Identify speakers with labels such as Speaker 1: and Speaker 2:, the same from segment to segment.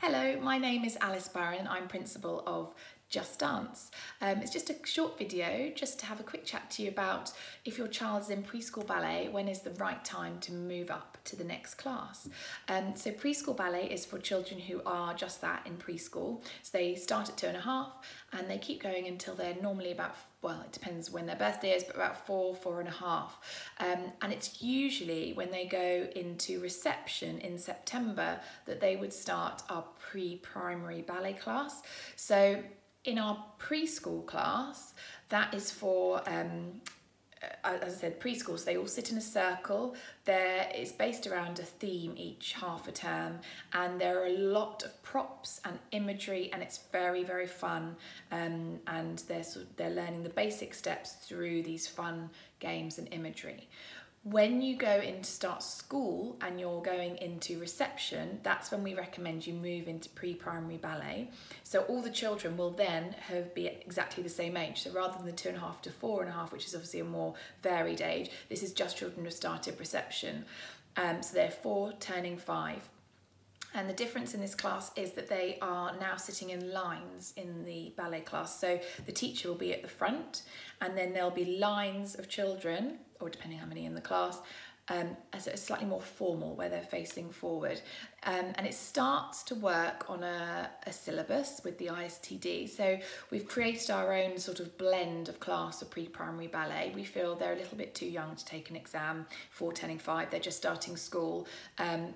Speaker 1: Hello, my name is Alice Barron. I'm principal of Just Dance. It's just a short video just to have a quick chat to you about if your child's in preschool ballet, when is the right time to move up to the next class. So preschool ballet is for children who are just that, in preschool. So they start at 2.5 and they keep going until they're normally about, well, it depends when their birthday is, but about 4.5. And it's usually when they go into reception in September that they would start our pre-primary ballet class. So in our preschool class, that is for, as I said, preschool, so they all sit in a circle. It's based around a theme each half a term, and there are a lot of props and imagery, and it's very, very fun. And they're learning the basic steps through these fun games and imagery. When you go in to start school and you're going into reception, that's when we recommend you move into pre-primary ballet. So all the children will then be at exactly the same age. So rather than the 2.5 to 4.5, which is obviously a more varied age, this is just children who started reception. So they're 4 turning 5. And the difference in this class is that they are now sitting in lines in the ballet class. So the teacher will be at the front, and then there'll be lines of children, or depending how many in the class, as it's slightly more formal where they're facing forward. And it starts to work on a syllabus with the ISTD. So we've created our own sort of blend of class of pre-primary ballet. We feel they're a little bit too young to take an exam, 4 turning 5, they're just starting school.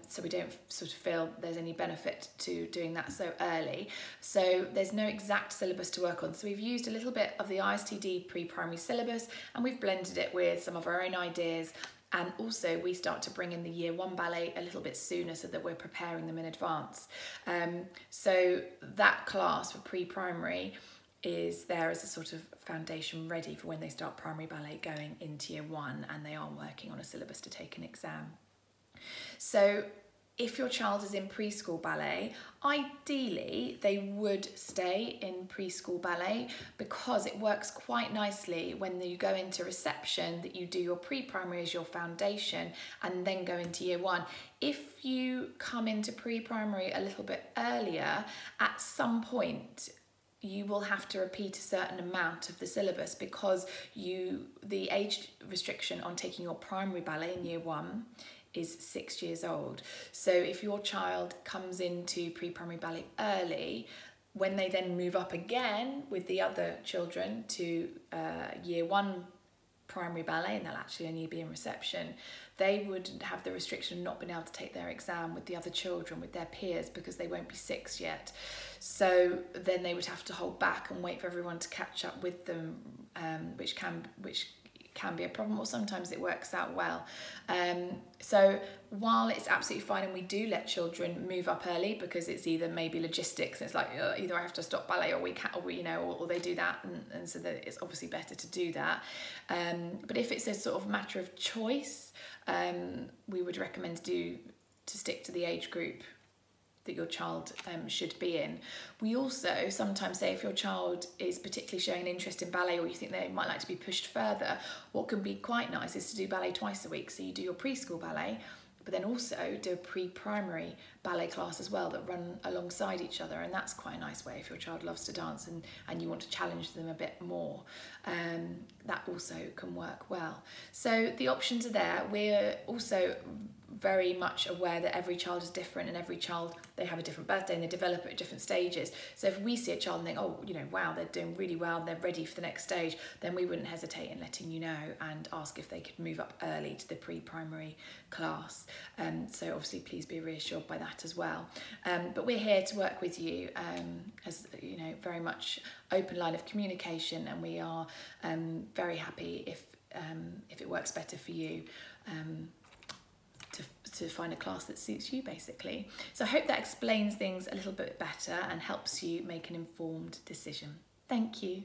Speaker 1: So we don't sort of feel there's any benefit to doing that so early. So there's no exact syllabus to work on. So we've used a little bit of the ISTD pre-primary syllabus, and we've blended it with some of our own ideas. And also we start to bring in the year 1 ballet a little bit sooner so that we're preparing them in advance. So that class for pre-primary is there as a sort of foundation ready for when they start primary ballet going into year 1, and they are working on a syllabus to take an exam. So if your child is in preschool ballet, ideally they would stay in preschool ballet because it works quite nicely when you go into reception that you do your pre-primary as your foundation and then go into year 1. If you come into pre-primary a little bit earlier, at some point you will have to repeat a certain amount of the syllabus because the age restriction on taking your primary ballet in year 1 is 6 years old. So if your child comes into pre-primary ballet early, when they then move up again with the other children to year 1 primary ballet, and they'll actually only be in reception, they wouldn't have the restriction of not being able to take their exam with the other children, with their peers, because they won't be 6 yet. So then they would have to hold back and wait for everyone to catch up with them, which can be a problem, or sometimes it works out well. So while it's absolutely fine, and we do let children move up early because it's either maybe logistics, it's like either I have to stop ballet or we can, or they do that, and so that it's obviously better to do that. But if it's a sort of matter of choice, we would recommend to stick to the age group that your child should be in. We also sometimes say if your child is particularly showing an interest in ballet, or you think they might like to be pushed further, what can be quite nice is to do ballet twice a week. So you do your preschool ballet, but then also do a pre-primary ballet class as well that run alongside each other, and that's quite a nice way if your child loves to dance and you want to challenge them a bit more. That also can work well. So the options are there. We're also very much aware that every child is different, and every child, they have a different birthday and they develop at different stages. So if we see a child and think, oh, wow, they're doing really well, they're ready for the next stage, then we wouldn't hesitate in letting you know and ask if they could move up early to the pre-primary class. So obviously please be reassured by that as well. But we're here to work with you, as very much open line of communication, and we are very happy if it works better for you to find a class that suits you, basically. So I hope that explains things a little bit better and helps you make an informed decision. Thank you.